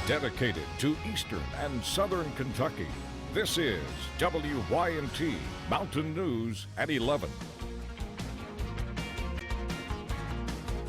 Dedicated to Eastern and Southern Kentucky, this is WYMT Mountain News at 11.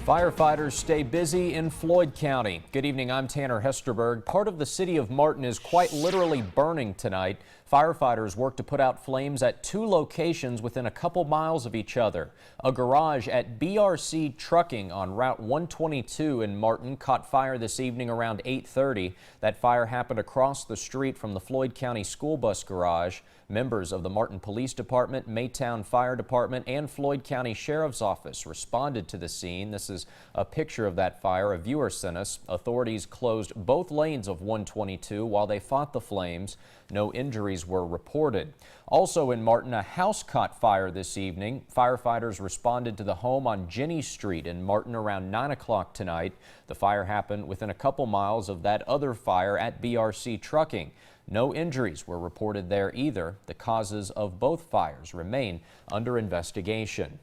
Firefighters stay busy in Floyd County. Good evening, I'm Tanner Hesterberg. Part of the city of Martin is quite literally burning tonight. Firefighters work to put out flames at two locations within a couple miles of each other. A garage at BRC Trucking on Route 122 in Martin caught fire this evening around 8:30. That fire happened across the street from the Floyd County School Bus Garage. Members of the Martin Police Department, Maytown Fire Department, and Floyd County Sheriff's Office responded to the scene. This is a picture of that fire a viewer sent us. Authorities closed both lanes of 122 while they fought the flames. No injuries were reported. Also in Martin, a house caught fire this evening. Firefighters responded to the home on Jenny Street in Martin around 9 o'clock tonight. The fire happened within a couple miles of that other fire at BRC Trucking. No injuries were reported there either. The causes of both fires remain under investigation.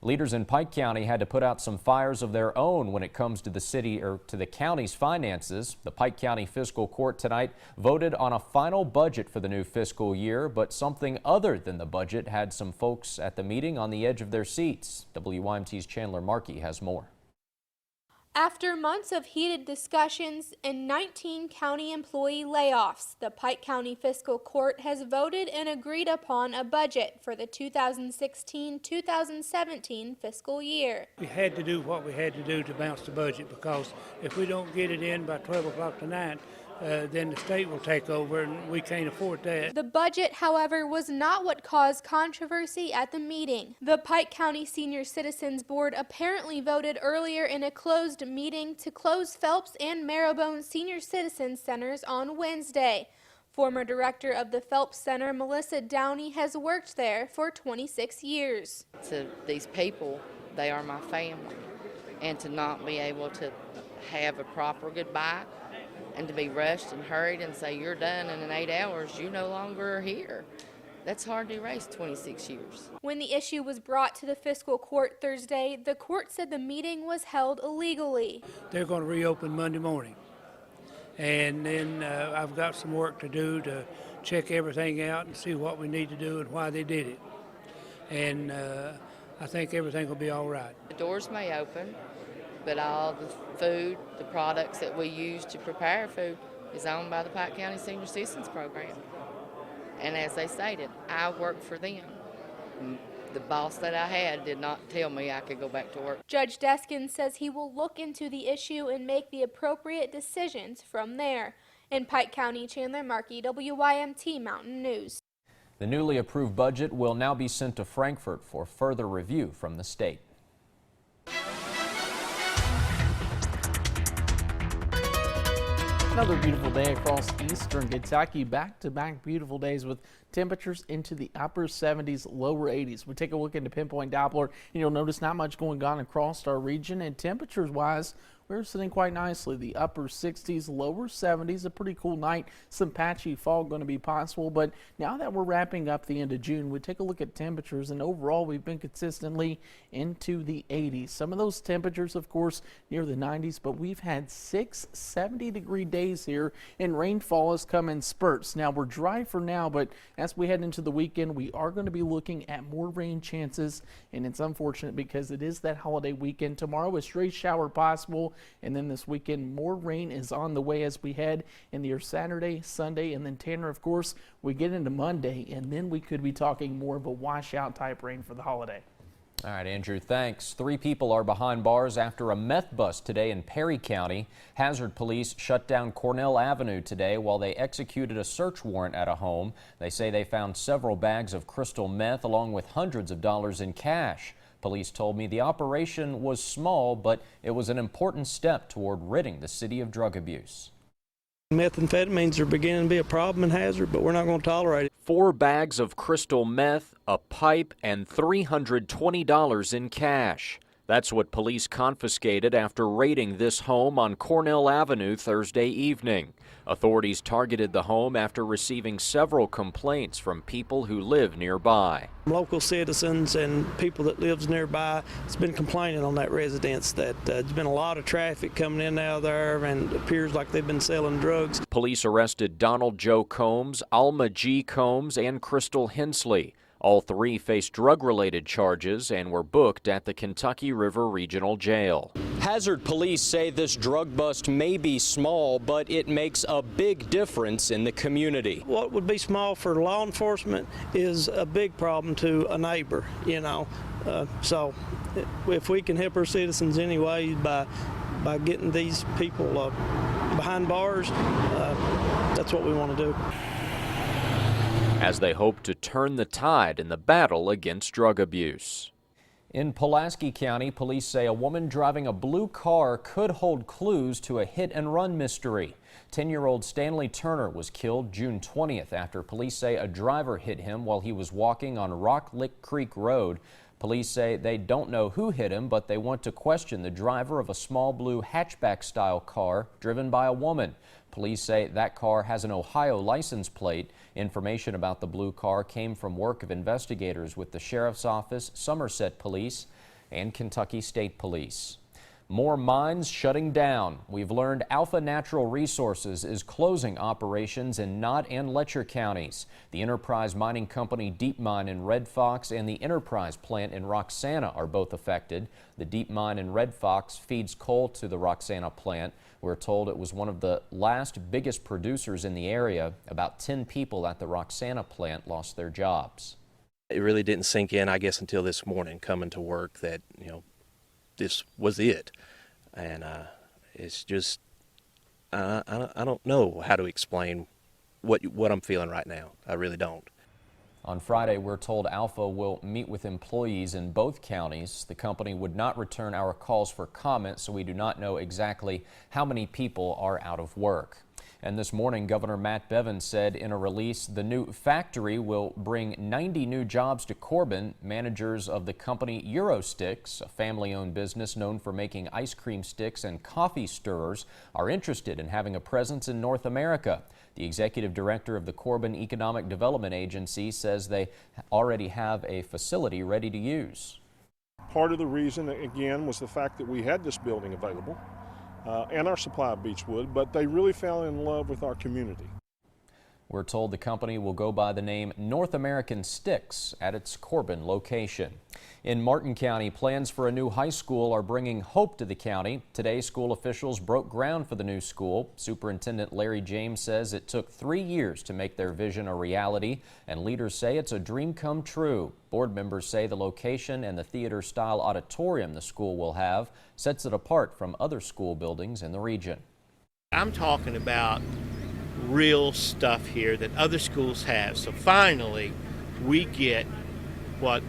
Leaders in Pike County had to put out some fires of their own when it comes to the city or to the county's finances. The Pike County Fiscal Court tonight voted on a final budget for the new fiscal year, but something other than the budget had some folks at the meeting on the edge of their seats. WYMT's Chandler Markey has more. After months of heated discussions and 19 county employee layoffs, the Pike County Fiscal Court has voted and agreed upon a budget for the 2016-2017 fiscal year. We had to do what we had to do to balance the budget, because if we don't get it in by 12 o'clock tonight, then the state will take over, and we can't afford that. The budget, however, was not what caused controversy at the meeting. The Pike County Senior Citizens Board apparently voted earlier in a closed meeting to close Phelps and Marrowbone Senior Citizens Centers on Wednesday. Former director of the Phelps Center, Melissa Downey, has worked there for 26 years. To these people, they are my family, and to not be able to have a proper goodbye and to be rushed and hurried and say you're done, and in 8 hours you no longer are here. That's hard to erase 26 years. When the issue was brought to the fiscal court Thursday, the court said the meeting was held illegally. They're going to reopen Monday morning, and then I've got some work to do to check everything out and see what we need to do and why they did it. And I think everything will be all right. The doors may open, but all the food, the products that we use to prepare food is owned by the Pike County Senior Citizens Program. And as they stated, I work for them. The boss that I had did not tell me I could go back to work. Judge Deskin says he will look into the issue and make the appropriate decisions from there. In Pike County, Chandler Markey, WYMT Mountain News. The newly approved budget will now be sent to Frankfort for further review from the state. Another beautiful day across eastern Kentucky. Back-to-back beautiful days with temperatures into the upper 70s, lower 80s. We take a look into Pinpoint Doppler, and you'll notice not much going on across our region. And temperatures-wise, we're sitting quite nicely. The upper 60s, lower 70s, a pretty cool night. Some patchy fog going to be possible. But now that we're wrapping up the end of June, we take a look at temperatures, and overall we've been consistently into the 80s. Some of those temperatures, of course, near the 90s, but we've had 6 70-degree days here, and rainfall has come in spurts. Now we're dry for now, but as we head into the weekend, we are going to be looking at more rain chances, and it's unfortunate because it is that holiday weekend. Tomorrow a stray shower possible, and then this weekend more rain is on the way as we head into your Saturday, Sunday, and then Tanner, of course, we get into Monday, and then we could be talking more of a washout type rain for the holiday. All right, Andrew, thanks. 3 people are behind bars after a meth bust today in Perry County. Hazard police shut down Cornell Avenue today while they executed a search warrant at a home. They say they found several bags of crystal meth along with hundreds of dollars in cash. Police told me the operation was small, but it was an important step toward ridding the city of drug abuse. Methamphetamines are beginning to be a problem in Hazard, but we're not going to tolerate it. 4 bags of crystal meth, a pipe, and $320 in cash. That's what police confiscated after raiding this home on Cornell Avenue Thursday evening. Authorities targeted the home after receiving several complaints from people who live nearby. Local citizens and people that lives nearby has been complaining on that residence that there's been a lot of traffic coming in and out of there, and it appears like they've been selling drugs. Police arrested Donald Joe Combs, Alma G. Combs, and Crystal Hensley. All three faced drug-related charges and were booked at the Kentucky River Regional Jail. Hazard police say this drug bust may be small, but it makes a big difference in the community. What would be small for law enforcement is a big problem to a neighbor, you know. So if we can help our citizens anyway by getting these people behind bars, that's what we want to do. As they hope to turn the tide in the battle against drug abuse. In Pulaski County, police say a woman driving a blue car could hold clues to a hit-and-run mystery. 10-year-old Stanley Turner was killed June 20th after police say a driver hit him while he was walking on Rock Lick Creek Road. Police say they don't know who hit him, but they want to question the driver of a small blue hatchback-style car driven by a woman. Police say that car has an Ohio license plate. Information about the blue car came from work of investigators with the Sheriff's Office, Somerset Police, and Kentucky State Police. More mines shutting down. We've learned Alpha Natural Resources is closing operations in Knott and Letcher counties. The Enterprise Mining Company Deep Mine in Red Fox and the Enterprise plant in Roxana are both affected. The Deep Mine in Red Fox feeds coal to the Roxana plant. We're told it was one of the last biggest producers in the area. About 10 people at the Roxana plant lost their jobs. It really didn't sink in, I guess, until this morning coming to work that, this was it. And it's just, I don't know how to explain what I'm feeling right now. I really don't. On Friday, we're told Alpha will meet with employees in both counties. The company would not return our calls for comment, so we do not know exactly how many people are out of work. And this morning, Governor Matt Bevin said in a release the new factory will bring 90 new jobs to Corbin. Managers of the company Eurosticks, a family-owned business known for making ice cream sticks and coffee stirrers, are interested in having a presence in North America. The executive director of the Corbin Economic Development Agency says they already have a facility ready to use. Part of the reason, again, was the fact that we had this building available. And our supply of beechwood, but they really fell in love with our community. We're told the company will go by the name North American Sticks at its Corbin location. In Martin County, plans for a new high school are bringing hope to the county. Today, school officials broke ground for the new school. Superintendent Larry James says it took 3 years to make their vision a reality, and leaders say it's a dream come true. Board members say the location and the theater-style auditorium the school will have sets it apart from other school buildings in the region. I'm talking about real stuff here that other schools have. So finally, we get what,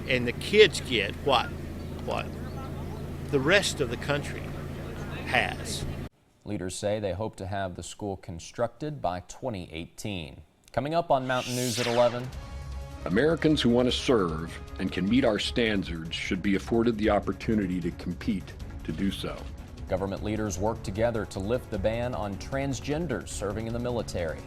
and the kids get what the rest of the country has. Leaders say they hope to have the school constructed by 2018. Coming up on Mountain News at 11. Americans who want to serve and can meet our standards should be afforded the opportunity to compete to do so. Government leaders work together to lift the ban on transgenders serving in the military.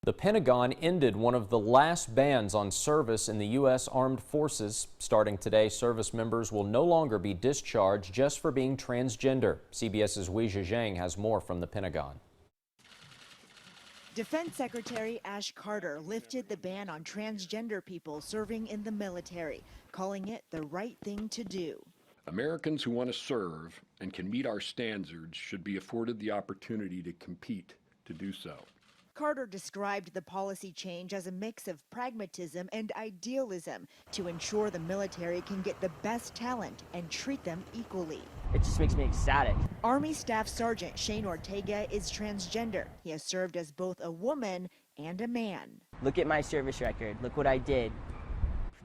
The Pentagon ended one of the last bans on service in the U.S. Armed Forces. Starting today, service members will no longer be discharged just for being transgender. CBS's Weijia Zhang has more from the Pentagon. Defense Secretary Ash Carter lifted the ban on transgender people serving in the military, calling it the right thing to do. Americans who want to serve and can meet our standards should be afforded the opportunity to compete to do so. Carter described the policy change as a mix of pragmatism and idealism to ensure the military can get the best talent and treat them equally. It just makes me ecstatic. Army Staff Sergeant Shane Ortega is transgender. He has served as both a woman and a man. Look at my service record. Look what I did.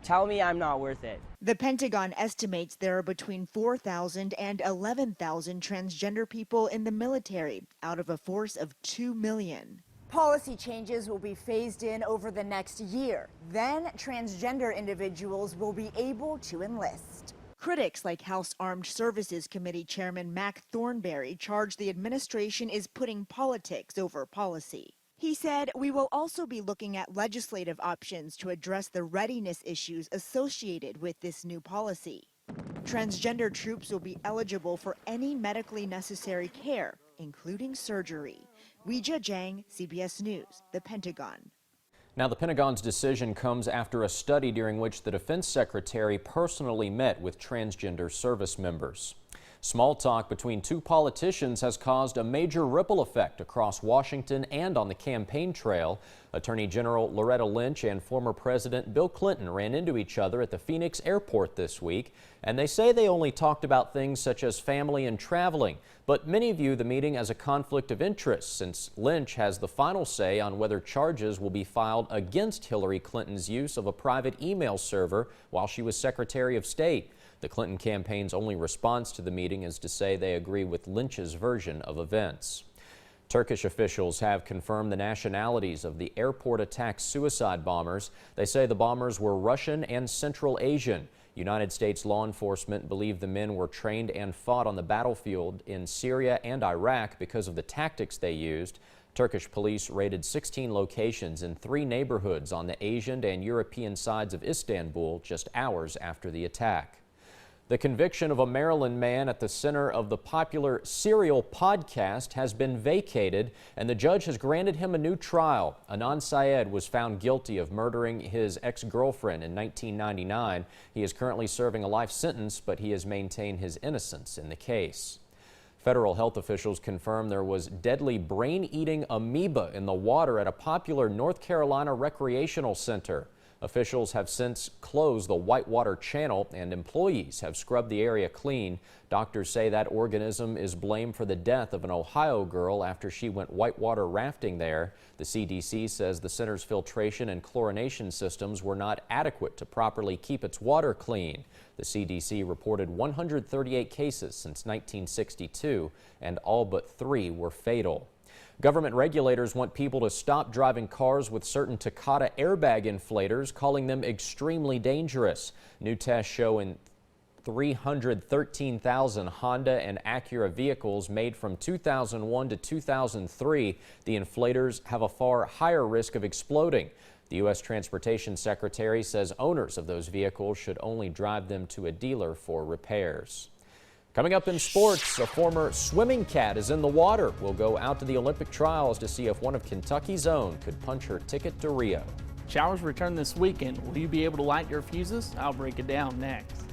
Tell me I'm not worth it. The Pentagon estimates there are between 4,000 and 11,000 transgender people in the military out of a force of 2 million. Policy changes will be phased in over the next year. Then transgender individuals will be able to enlist. Critics like House Armed Services Committee Chairman Mac Thornberry charge the administration is putting politics over policy. He said, "We will also be looking at legislative options to address the readiness issues associated with this new policy." Transgender troops will be eligible for any medically necessary care, including surgery. Weijia Zhang, CBS News, the Pentagon. Now, the Pentagon's decision comes after a study during which the Defense Secretary personally met with transgender service members. Small talk between two politicians has caused a major ripple effect across Washington and on the campaign trail. Attorney General Loretta Lynch and former President Bill Clinton ran into each other at the Phoenix airport this week, and they say they only talked about things such as family and traveling. But many view the meeting as a conflict of interest, since Lynch has the final say on whether charges will be filed against Hillary Clinton's use of a private email server while she was Secretary of State. The Clinton campaign's only response to the meeting is to say they agree with Lynch's version of events. Turkish officials have confirmed the nationalities of the airport attack suicide bombers. They say the bombers were Russian and Central Asian. United States law enforcement believe the men were trained and fought on the battlefield in Syria and Iraq because of the tactics they used. Turkish police raided 16 locations in 3 neighborhoods on the Asian and European sides of Istanbul just hours after the attack. The conviction of a Maryland man at the center of the popular Serial podcast has been vacated, and the judge has granted him a new trial. Anand Syed was found guilty of murdering his ex-girlfriend in 1999. He is currently serving a life sentence, but he has maintained his innocence in the case. Federal health officials confirm there was deadly brain-eating amoeba in the water at a popular North Carolina recreational center. Officials have since closed the Whitewater Channel, and employees have scrubbed the area clean. Doctors say that organism is blamed for the death of an Ohio girl after she went whitewater rafting there. The CDC says the center's filtration and chlorination systems were not adequate to properly keep its water clean. The CDC reported 138 cases since 1962, and all but 3 were fatal. Government regulators want people to stop driving cars with certain Takata airbag inflators, calling them extremely dangerous. New tests show in 313,000 Honda and Acura vehicles made from 2001 to 2003, the inflators have a far higher risk of exploding. The U.S. Transportation Secretary says owners of those vehicles should only drive them to a dealer for repairs. Coming up in sports, a former swimming cat is in the water. We'll go out to the Olympic trials to see if one of Kentucky's own could punch her ticket to Rio. Showers return this weekend. Will you be able to light your fuses? I'll break it down next.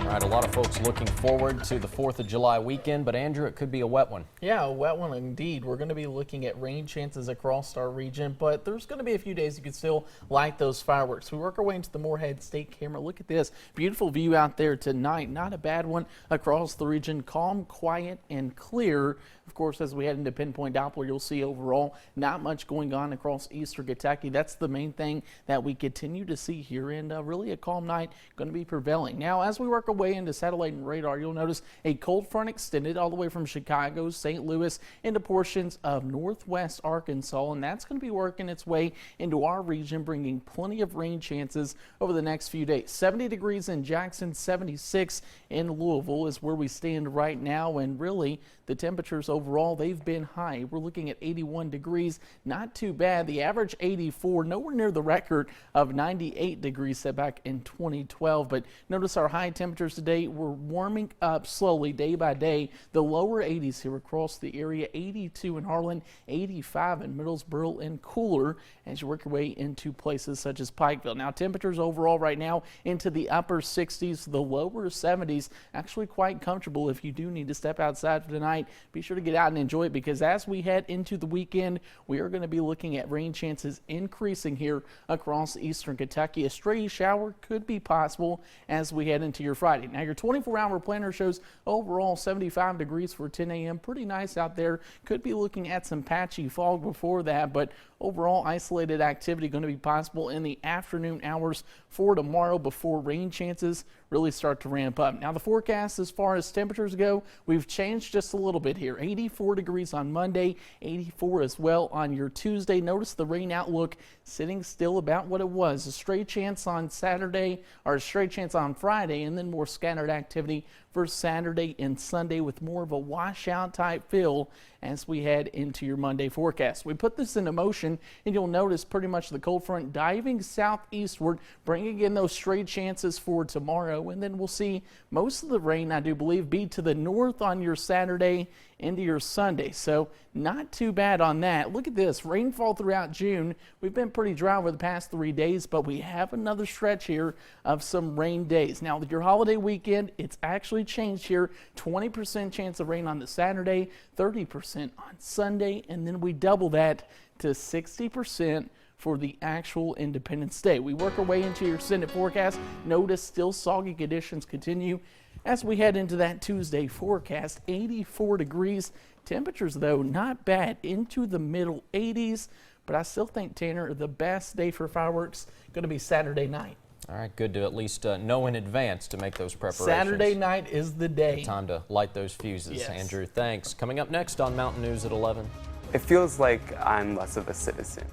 All right, a lot of folks looking forward to the 4th of July weekend, but Andrew, it could be a wet one. Yeah, a wet one indeed. We're going to be looking at rain chances across our region, but there's going to be a few days you can still light those fireworks. We work our way into the Moorhead State camera. Look at this beautiful view out there tonight. Not a bad one across the region. Calm, quiet, and clear. Of course, as we head into Pinpoint Doppler, you'll see overall not much going on across eastern Kentucky. That's the main thing that we continue to see here, and really a calm night going to be prevailing. Now, as we work our way into satellite and radar, you'll notice a cold front extended all the way from Chicago, St. Louis, into portions of northwest Arkansas, and that's going to be working its way into our region, bringing plenty of rain chances over the next few days. 70 degrees in Jackson, 76 in Louisville is where we stand right now, and really the temperatures overall, they've been high. We're looking at 81 degrees, not too bad. The average 84, nowhere near the record of 98 degrees set back in 2012, but notice our high temperatures today. We're warming up slowly day by day. The lower 80s here across the area, 82 in Harlan, 85 in Middlesboro, and cooler as you work your way into places such as Pikeville. Now, temperatures overall right now into the upper 60s, the lower 70s, actually quite comfortable if you do need to step outside for tonight. night. Be sure to get out and enjoy it, because as we head into the weekend, we are going to be looking at rain chances increasing here across eastern Kentucky. A stray shower could be possible as we head into your Friday. Now, your 24-hour planner shows overall 75 degrees for 10 a.m. Pretty nice out there. Could be looking at some patchy fog before that, but overall isolated activity going to be possible in the afternoon hours for tomorrow before rain chances really start to ramp up. Now, the forecast as far as temperatures go, we've changed just a little bit here. 84 degrees on Monday, 84 as well on your Tuesday. Notice the rain outlook sitting still about what it was. A stray chance on Saturday, or a stray chance on Friday, and then more scattered activity for Saturday and Sunday with more of a washout type feel as we head into your Monday forecast. We put this into motion, and you'll notice pretty much the cold front diving southeastward, bringing in those stray chances for tomorrow, and then we'll see most of the rain, I do believe, be to the north on your Saturday into your Sunday. So not too bad on that. Look at this rainfall throughout June. We've been pretty dry over the past 3 days, but we have another stretch here of some rain days. Now, with your holiday weekend, it's actually changed here. 20% chance of rain on the Saturday, 30% on Sunday, and then we double that to 60% for the actual Independence Day. We work our way into your Senate forecast. Notice still soggy conditions continue as we head into that Tuesday forecast. 84 degrees. Temperatures, though, not bad, into the middle 80s. But I still think, Tanner, the best day for fireworks going to be Saturday night. All right, good to at least know in advance to make those preparations. Saturday night is the day. Good time to light those fuses. Yes. Andrew, thanks. Coming up next on Mountain News at 11. It feels like I'm less of a citizen.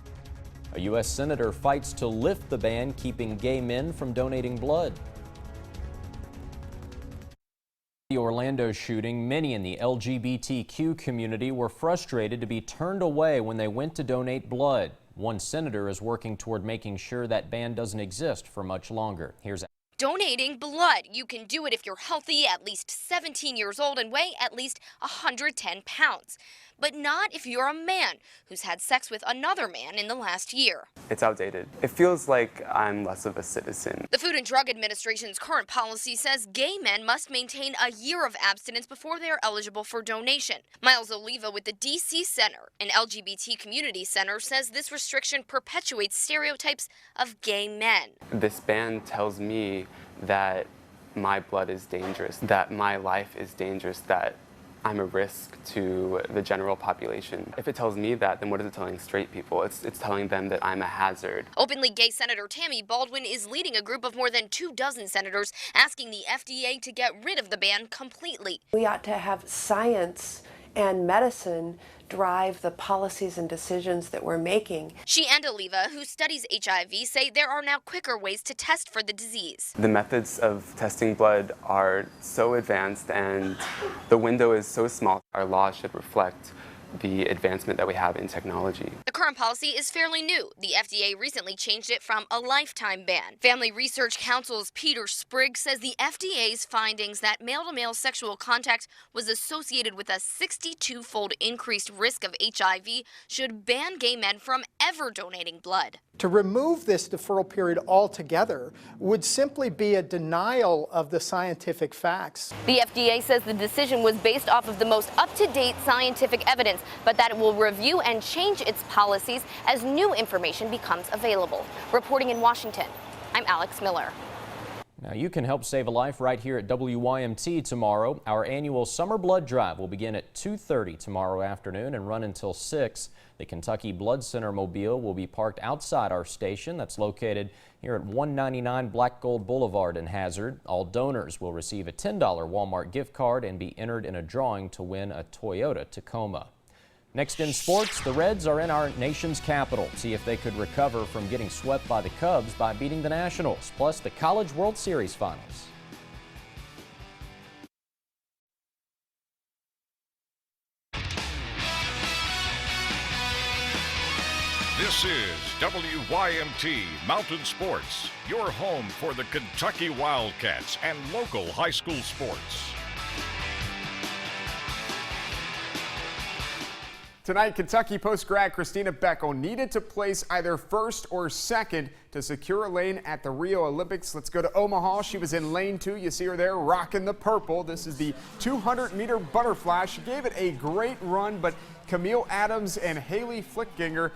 A U.S. senator fights to lift the ban keeping gay men from donating blood. The Orlando shooting, many in the LGBTQ community were frustrated to be turned away when they went to donate blood. One senator is working toward making sure that ban doesn't exist for much longer. Here's Donating blood. You can do it if you're healthy, at least 17 years old, and weigh at least 110 pounds. But not if you're a man who's had sex with another man in the last year. It's outdated. It feels like I'm less of a citizen. The Food and Drug Administration's current policy says gay men must maintain a year of abstinence before they are eligible for donation. Miles Oliva with the D.C. Center, an LGBT community center, says this restriction perpetuates stereotypes of gay men. This ban tells me that my blood is dangerous, that my life is dangerous, that I'm a risk to the general population. If it tells me that, then what is it telling straight people? It's telling them that I'm a hazard. Openly gay Senator Tammy Baldwin is leading a group of more than 24 senators asking the FDA to get rid of the ban completely. We ought to have science and medicine drive the policies and decisions that we're making. She and Oliva, who studies HIV, say there are now quicker ways to test for the disease. The methods of testing blood are so advanced and the window is so small. Our laws should reflect the advancement that we have in technology. The current policy is fairly new. The FDA recently changed it from a lifetime ban. Family Research Council's Peter Sprigg says the FDA's findings that male-to-male sexual contact was associated with a 62-fold increased risk of HIV should ban gay men from ever donating blood. To remove this deferral period altogether would simply be a denial of the scientific facts. The FDA says the decision was based off of the most up-to-date scientific evidence, but that it will review and change its policies as new information becomes available. Reporting in Washington, I'm Alex Miller. Now you can help save a life right here at WYMT tomorrow. Our annual Summer Blood Drive will begin at 2:30 tomorrow afternoon and run until 6. The Kentucky Blood Center mobile will be parked outside our station that's located here at 199 Black Gold Boulevard in Hazard. All donors will receive a $10 Walmart gift card and be entered in a drawing to win a Toyota Tacoma. Next in sports, the Reds are in our nation's capital. See if they could recover from getting swept by the Cubs by beating the Nationals, plus the College World Series finals. This is WYMT Mountain Sports, your home for the Kentucky Wildcats and local high school sports. Tonight, Kentucky post-grad Christina Beckel needed to place either first or second to secure a lane at the Rio Olympics. Let's go to Omaha. She was in lane 2. You see her there rocking the purple. This is the 200-meter butterfly. She gave it a great run, but Camille Adams and Haley Flickginger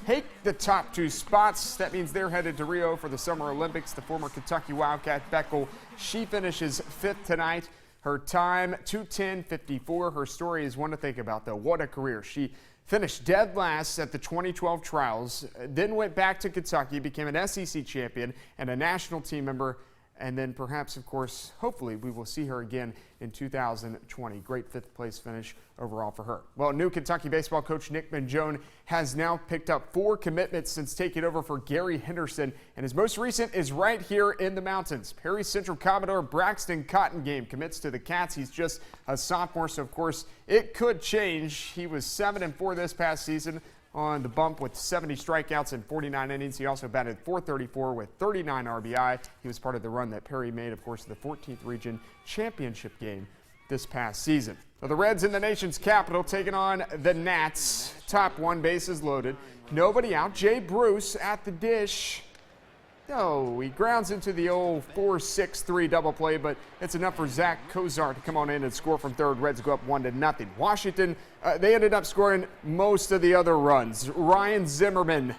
take the top 2 spots. That means they're headed to Rio for the Summer Olympics. The former Kentucky Wildcat Beckel, she finishes 5th tonight. Her time, 2:10.54. Her story is one to think about, though. What a career. She finished dead last at the 2012 trials, then went back to Kentucky, became an SEC champion and a national team member. And then perhaps, of course, hopefully we will see her again in 2020. Great 5th place finish overall for her. Well, new Kentucky baseball coach Nick Mangione has now picked up 4 commitments since taking over for Gary Henderson. And his most recent is right here in the mountains. Perry Central Commodore Braxton Cottongame commits to the Cats. He's just a sophomore, so of course it could change. He was 7-4 this past season on the bump with 70 strikeouts in 49 innings. He also batted .434 with 39 RBI. He was part of the run that Perry made, of course, the 14th region championship game this past season. So the Reds in the nation's capital taking on the Nats. Top 1, bases loaded. Nobody out. Jay Bruce at the dish. Oh, he grounds into the old 4-6-3 double play, but it's enough for Zach Kozar to come on in and score from third. Reds go up 1-0. Washington, they ended up scoring most of the other runs. Ryan Zimmerman,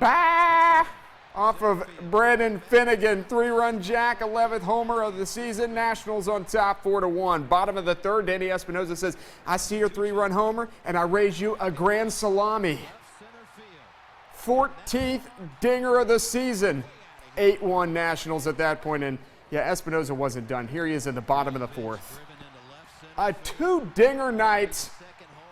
off of Brandon Finnegan, 3-run jack, 11th homer of the season. Nationals on top, 4-1. Bottom of the 3rd, Danny Espinosa says, I see your 3-run homer, and I raise you a grand salami. 14th dinger of the season. 8-1 Nationals at that point, and yeah, Espinosa wasn't done. Here he is in the bottom of the 4th. A 2-dinger night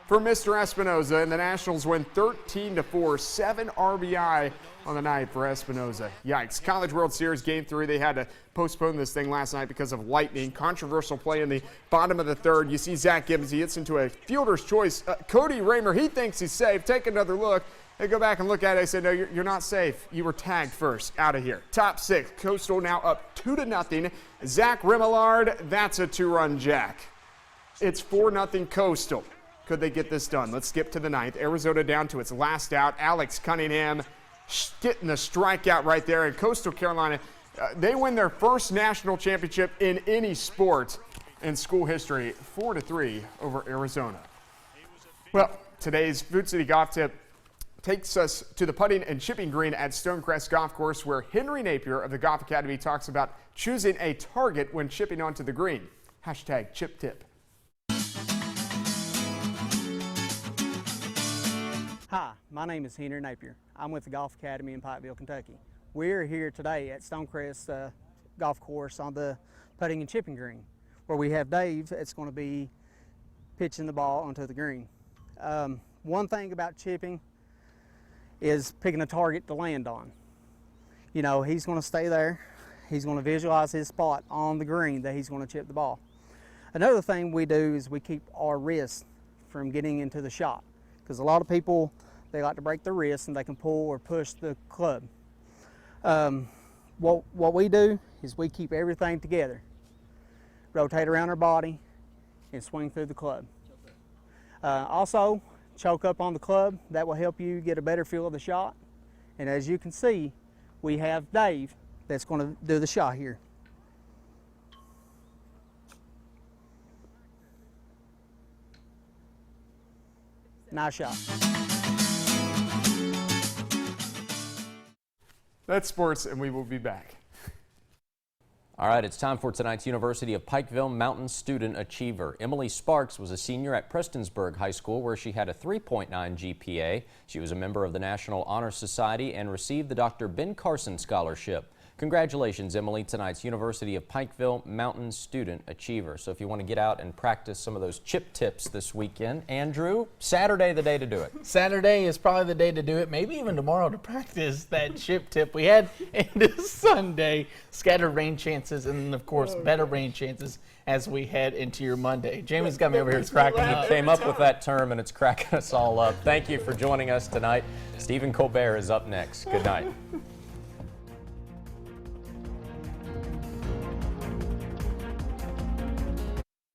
for Mr. Espinosa, and the Nationals win 13-4, 7 RBI on the night for Espinosa. Yikes. College World Series Game 3, they had to postpone this thing last night because of lightning. Controversial play in the bottom of the 3rd. You see Zach Gibbons, he hits into a fielder's choice. Cody Raymer, he thinks he's safe. Take another look. They go back and look at it. They say, no, you're not safe. You were tagged first. Out of here. Top 6. Coastal now up 2-0. Zach Remillard, that's a 2-run jack. It's 4-0 Coastal. Could they get this done? Let's skip to the 9th. Arizona down to its last out. Alex Cunningham getting the strikeout right there. And Coastal Carolina, they win their first national championship in any sport in school history. 4-3 over Arizona. Well, today's Food City Golf Tip takes us to the putting and chipping green at Stonecrest Golf Course, where Henry Napier of the Golf Academy talks about choosing a target when chipping onto the green. Hashtag chip tip. Hi, my name is Henry Napier. I'm with the Golf Academy in Pikeville, Kentucky. We're here today at Stonecrest Golf Course on the putting and chipping green, where we have Dave that's going to be pitching the ball onto the green. One thing about chipping is picking a target to land on. You know, he's going to stay there. He's going to visualize his spot on the green that he's going to chip the ball. Another thing we do is we keep our wrists from getting into the shot, because a lot of people, they like to break their wrists and they can pull or push the club. What we do is we keep everything together, rotate around our body, and swing through the club. Also, choke up on the club. That will help you get a better feel of the shot. And as you can see, we have Dave that's going to do the shot here. Nice shot. That's sports, and we will be back. All right, it's time for tonight's University of Pikeville Mountain Student Achiever. Emily Sparks was a senior at Prestonsburg High School, where she had a 3.9 GPA. She was a member of the National Honor Society and received the Dr. Ben Carson Scholarship. Congratulations, Emily, tonight's University of Pikeville Mountain Student Achiever. So if you want to get out and practice some of those chip tips this weekend, Andrew, Saturday the day to do it. Saturday is probably the day to do it, maybe even tomorrow to practice that chip tip. We had into Sunday scattered rain chances and, of course, better rain chances as we head into your Monday. Jamie's got me over here cracking up. Came up with that term, and it's cracking us all up. Thank you for joining us tonight. Stephen Colbert is up next. Good night.